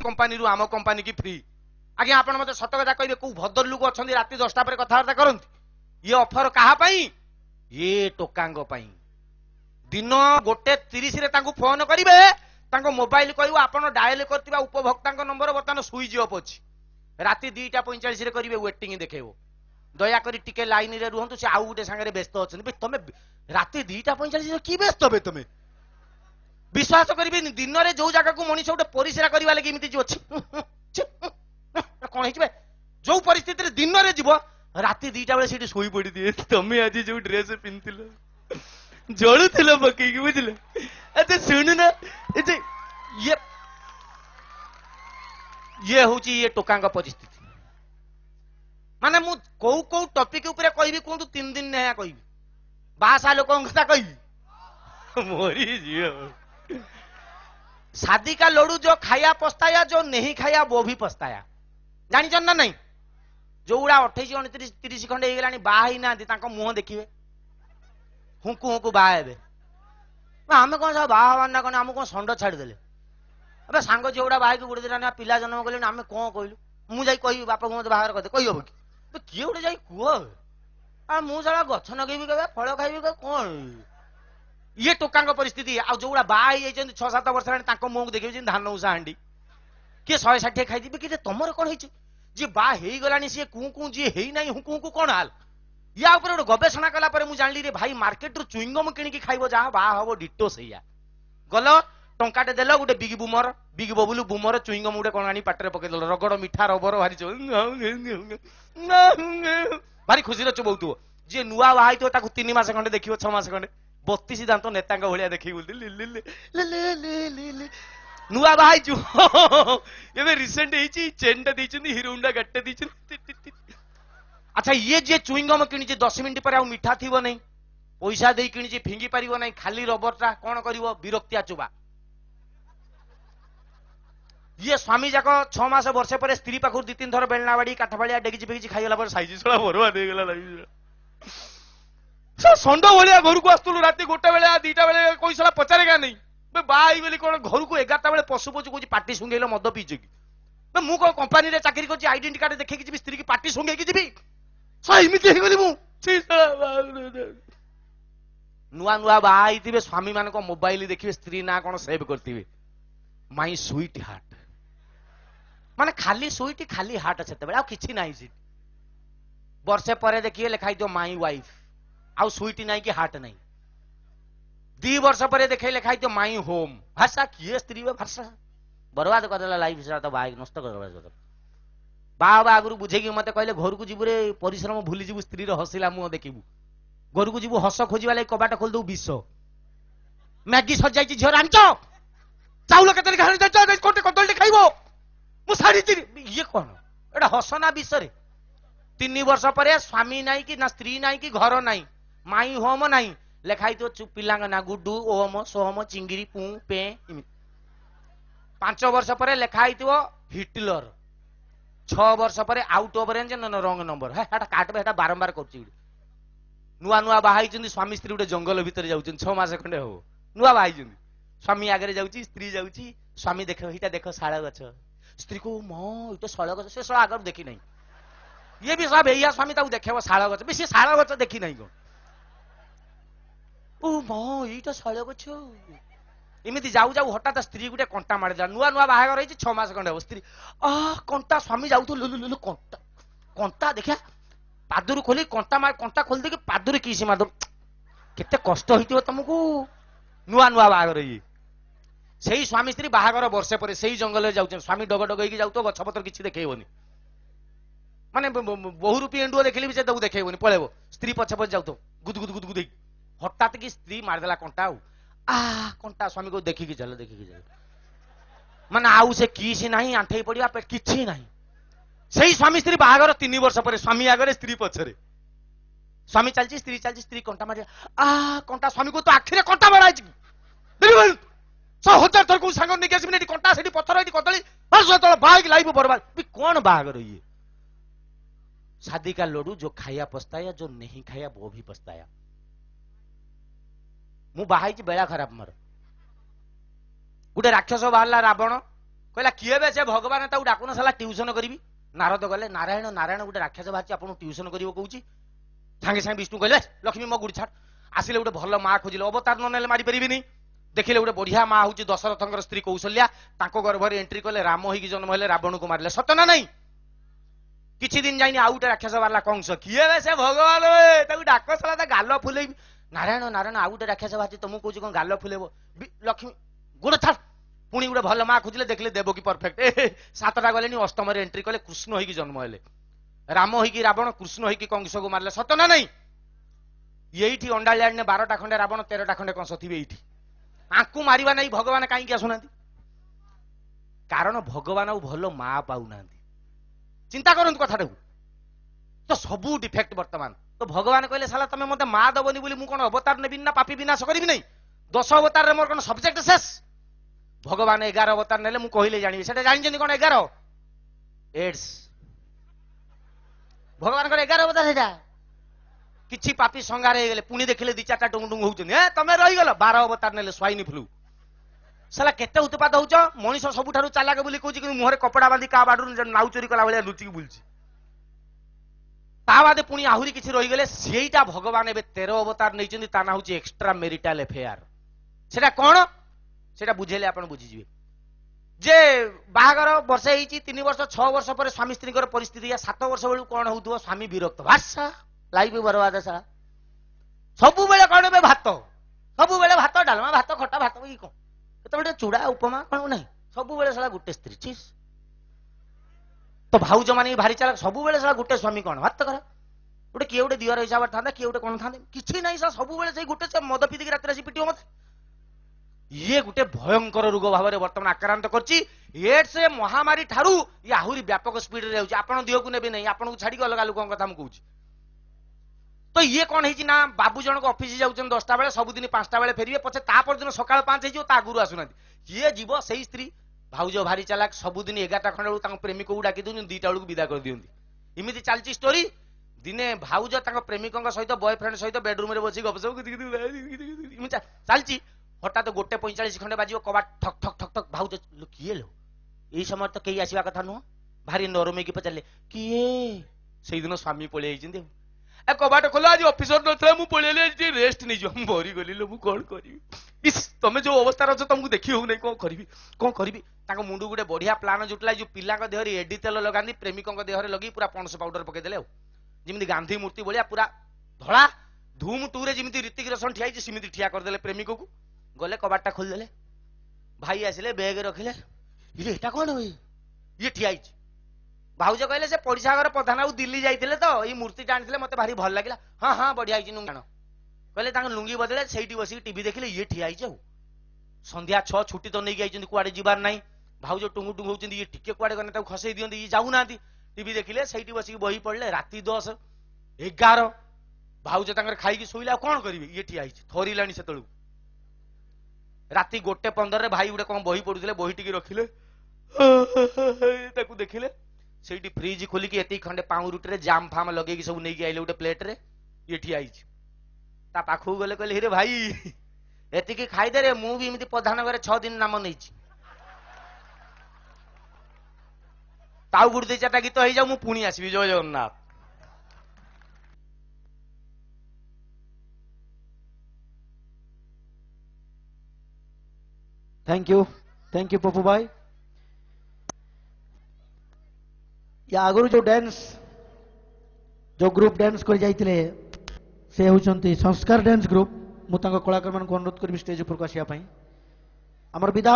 company रु आम company की फ्री आज्ञा आपण मते सत कथा कहबे को भद्र लोक अछंती राति 10टा पर कथबार्ता करंती ये ऑफर कहा पई ये टोकांग पई दिन 1:30 रे तांको फोन करिवे तांको मोबाइल कहबो आपण डायल करतिबा उपभोक्तांक नंबर बर्तमान स्विच ऑफ अछि राति 2:45 रे करिवे वेटिंग देखेबो दया करी टिके लाइन रे रुहंतु से आउ गुटे संगे व्यस्त अछन तमे राति 2:45 रे की व्यस्त बे तमे विश्वास करिवे दिन रे जो जगह को मनीष गोटे परिश्रा करबा लागि इमिति जो कौन है जो परिस्थिति दिन रे जीव राति 2टा बेले सीटी सोई पड़ी दिए तमे आज जो ड्रेस पिंथिलो जळुथिलो पकई कि बुझले अच्छा सुन ना ये होची ये टोकांग परिस्थिति माने मु को टॉपिक ऊपर कहबी कोंतु 3 दिन नया कहबी बासा लोकन कथा कहबी मोरी जियो शादी का लड़ू जो खाया पछताया जो नहीं खाया वो भी पछताया जानी ना नहीं जो गुड़ा 28 29 30 खंडे हो गलानी बाहा ही ना मुह देखिए हुंकु हुंकु बाहा हेबे आमे कौन सब बाहा हवार ना कौन आम कौन षंड छाड़देले अबे सांग जो गुड़ा बाहा गुड़े दिन पिला जन्म कले आमे कौन कहलु मुझे कहि बापा को मत बाहर करते कहि हबो कि किए गुटे जाई कुह आ मु साला गछ नगेबी केबे फल खाइबी कौन ये टोकांग परिस्थिति आ जो गुड़ा बाहा ही 6-7 वर्ष हेलानी तांको मुह देखिबे धान उषा हांडी किए 160 खाइदिबे कि तमर कौन है जी बा हेई गलानी सी कु जी हेई नाही हुकु हुकु कोन हाल या ऊपर गोटे गवेषणा कला पर मु जानली रे भाई मार्केट रु चुइंगम किनिकी खाइबो जा बा हबो डिटो सैया गल टंकाटे देलो गोटे बिग बबुलू बुमर चुइंगम गोटे कोन आनी पाटरे पके देलो रगड़ मिठा रबर भारी भारी खुशी रे चुबौतु जे नुआ बाहाई तो ताकू 3 मास खंडे देखिबो 6 मास खंडे 32 दांत नेतांग भलिया देखि बोलती नुआ बाहाई चु एबे रिसेंट हेची चेनटा दैछनी हिरोंडा गट्टे दैछनी अच्छा ये जे चुइंगम किनी 10 मिनिट पर आ मिठा थिबो नै पैसा देई किनी फिंगी पारिबो नै खाली रबरटा कोन करिवो विरक्तिया चुबा ये स्वामी जाक 6 मास वर्ष पर स्त्री पाखुर 2-3 थर बेलना बाड़ी काठफालिया डेगिची फेगिची खाइला पर साइज छला बरबाद हे गेला लागी संडो भलिया घर को आस्तुलु राती 1टा बेले 2टा बेले कोई सला पचारेगा नहीं बाई बोली कौन घर को 11टा बेले पशु पशु कौन पार्टी सुंगेल मद पीछे कि मु कौन कंपानी रे चाकरी कर आइडेंटी कार्ड देखे जी स्त्री की पार्टी सुंगे की जी नुआ नुआ बाई थे स्वामी मान मोबाइल देखिए स्त्री ना कौन सेव करते माई स्वीट हार्ट माने खाली स्वीट खाली हार्ट से किसी ना वर्षे पर देखिए लिखाई दो माई वाइफ आउ स्वीट ना कि हार्ट नहीं 2 वर्ष पर देखे लिखाई तो माई होम भाषा किए स्त्री भाषा बर्बाद करदेला लाइफ तो बाइक नष्ट कर बाबा आगु बुझे मत कहले घर को जीवु रे परिश्रम भूली जीवु स्त्री हसिला मुह देखिबू घर को जीवु हस खोजिबा लागि कबाट खोल दउ 20 मैगी सजाई झियो रांच चाउल केतरे खाली कोटे कदलटे खाइबो मु साड़ी ये कोन एटा हसना विषय 3 वर्ष पर स्वामी नाही कि ना स्त्री नाही कि घर नाही माई होम नाही लेखाई तो पिला ना गुड्डू ओम सोहम चिंगिरी पू पे 5 वर्ष पर लेखाई तो हिटलर 6 वर्ष पर आउट ऑफ रेंज रंग नंबर है काटबे बारंबार कर नुआ नुआ बाहाई स्वामी स्त्री गोटे जंगल भितर जाऊँ 6 मास खंडे हो नुआ बाहाई स्वामी आगे जाऊँगी स्त्री जाऊँगी स्वामी देख इटा देख शाल गछ स्त्री को मो तो शाल गछ से आगे देखी नहीं ये भी सब भैया स्वामी देखे शाल गछ सी शाल गछ देखी नहीं कौन ओ मो ये शाल गछ इमिति जाऊ जाऊ हठात स्त्री गोटे कंटा मारिदा नुआ नुआ बाहागर रही 6 मास खंडे स्त्री कंटा स्वामी जाऊ लुलु कंटा कंटा देखा पादुर खोली कंटा मार कंटा खोल दे पादुर किसी मार केते कष्ट होइतिबो तुमको नुआ नुआ बाहागर ये सही स्वामी स्त्री बाहागर वर्षे पर सही जंगल जाऊ स्वामी डग डग जाऊ तो गछपतर किसी देखेबनी माने बहु रूपी एंडुओ देखिले भी से देखेबनी पळेबो स्त्री पछे पछे जाऊ तो गुद गुद गुद गुद हठात की स्त्री मारदेला कंटा कंटा स्वामी को देखिकी चल माने आउ से किसी नहीं आंठे पड़िया पेट किछि नहीं सही स्वामी स्त्री बाहागर 3 वर्ष पर स्वामी आगे स्त्री पछरे स्वामी चलची स्त्री कंटा मारिया कंटा स्वामी को तो आखिरे कंटा बड़ाई हजार थर को सांग नहीं आसमी कंटा से पत्थर कदली बाइक लाइव बर्बाद कौन बाहागर ये शादी का लड़ू जो खाया पछताया जो नहीं खाया वो भी पछताया मु बाहाई बेला खराब मोर गोटे राक्षस बाहर रावण कहला किए बे से भगवान ताऊ डाकुन साला ट्यूशन करी नारद गले नारायण नारायण गोटे राक्षस बाहर आपन ट्यूशन कर कौच सागे सागे विष्णु कहले लक्ष्मी मो गुड़ी छाड़ आसिले गोटे भल माँ खोजिले अवतार न मारी पारिनी देखिले गोटे बढ़िया माँ हूँ दशरथंकर स्त्री कौशल्या गर्भर एंट्री कले राम होगी जन्म हेले रावण को मारे सत ना नहीं किछि दिन जाइनी आउ गोटे राक्षस बाहर कंस किए बे से भगवान डाक साला गाल फुले नारायण नारायण आउ गोटे राक्षस बाहर तुमको कौच कौन गाल फुलेब लक्ष्मी गोड़ छाड़ पुणी गोटे भल माँ खोजिले देखिले देवकी परफेक्ट सातटा गले अष्टम एंट्री कले कृष्ण होगी जन्म हेले राम होगी रावण कृष्ण होगी कंस को मारे सत ना नहीं ये अंडालिया ने 12टा खंडे रावण 13टा खंडे कंस थे ये आंकु मारिबा नहीं भगवान कहीं आसुना कारण भगवान भल माँ पाऊना चिंता करूँ कथा तो सबू डिफेक्ट वर्तमान तो भगवान कहले साला तुम मत माँ दबनी बोली मुझे कौन अवतार नेबी ना पापी विनाश करी नहीं 10 अवतार मोर कौन सब्जेक्ट शेष भगवान 11 अवतार नेले मुझे कहले जानी से जानी कौन 11 एड्स भगवान 11 अवतार है किछि पापी संगार हो गले पुणी देखिले 2-4टा टुंगटुंग होउछन तमे रही गल 12 अवतार नेले स्वाइन फ्लू साला केते उत्पाद होउछ मनीष सबुठारु चालाक बोली कहूची कि मुहरे कपड़ा बांधी का बाडू नाउ चोरी कला भलिया लुचि बुलछि ता बादे पुणी आहुरी किछि रही गले सेईटा भगवान एबे 13 अवतार नैचंदी ता ना होउची एक्स्ट्रा मैरिटल अफेयर सेटा कोन सेटा बुझेले आपण बुझि जिवे जे बाहागर वर्ष हेची 3 वर्ष 6 वर्ष पर स्वामी स्त्री परिस्थिति या 7 वर्ष बेलू कोन होउथो स्वामी विरक्त भाषा लाइफ बर्बाद सारा सबु बेले कौन बे भात सबु बेले भात डालमा भात खटा भात की कौन केते चूड़ा उपमा कौन नहीं सबु बेले साला गुटे स्त्री चीज तो भाउज माने भारी चालक सबु बेले साला गुटे स्वामी कौन भात करा गोटे किए गोटे दियर हिसाब था किए गोटे कौन था किछि नहीं साला सबु बेले से गुटे से मद पीती रात पिटियो मत ये गोटे भयंकर रोग भाव में वर्तमान आक्रांत करछि एड्स महामारी ठारू ये आहुरी व्यापक स्पीड रे होछि आपण देह को नेबे नहीं आपण को छाड़ी अलग लोक कथा हम कहूछि तो ये कौन है ना बाबू जनक ऑफिस जाऊँ 10टा बेले सबुदिन 5टा बेले फेरिए पछे तापर दिन सकाळ 5 हो आगुरी आसुना ये जीव से स्त्री भाउज भारी चालाक सबुदिन 11टा खंड प्रेमिक को डाकी दूँ 2टा बेलू विदा कर दिखती इमिति चलती स्टोरी दिने भाउज प्रेमिकों सहित बॉयफ्रेंड सहित बेडरूम में बस गपसप चलती हठात 1:45 खंडे बाजिव कबाट ठक ठक ठक ठक भाउज किए लो यही समय तो कई आसवा कथा नुह भारी नरमे की पचारे किए से दिन स्वामी पलि कबाट खोल आज ऑफिसर ना मुझे रेस्ट नहीं मरी गली लो कौन करी तुम जो अवस्था अच्छे तुमको देखी हो नहीं कौन करी मुंडू गोटे बढ़िया प्लान जुटला जो पिला देहर एडी तेल लगाती प्रेमिकों देहर लगे पूरा पणस पाउडर पकईदे जमी गांधी मूर्ति भाया पूरा धला धूम 2 रे जमी ऋतिक रोशन ठिया सेमती ठिया करदे प्रेमिक को गले कबाटा खोलदे भाई आसिले बेग रखिले ये कौन हुई ये ठिया भाउज कहले से पड़िशा घर प्रधान बाबू दिल्ली जाइए तो ये मूर्ति आनी मत भारी भल लगे हाँ हाँ बढ़िया कहले लुंगी बदले से बस टीवी देखिले ये ठिया संध्या 6 छुट्टी तो नहीं आई कुआड़े जीवार ना भाउज टुंगु टुंगु होती ये टिके कुआड़े गने खसई दिखती ये जाऊना टीवी देखिले से बस बही पड़े राति 10 11 भाउज खाई शोला कौन करेंगे ये ठिया थरिला से राति 1:15 भाई गोटे कौन बही पढ़ुले बही टी रखिले देखिले से फ्रिज खोलिकी एति खंडे पाऊ रुटी जाम फाम लगे सब नहीं आइले गोटे प्लेट रे ये ठिया ता पाखु गले कहले रे भाई एति खाईदे रे मु भी इमती प्रधान घरे 6 दिन नाम नहीं ताऊ गुड़ 2-4टा गीत हो जाऊ मु पुणी आसबि जय जगन्नाथ थैंक यू पप्पू भाई या आगु जो डांस जो ग्रुप डांस कर जाइए से होती संस्कार डांस ग्रुप मुझे कलाकार मान अनुरोध करी स्टेज ऊपर आसवाई आमर विदा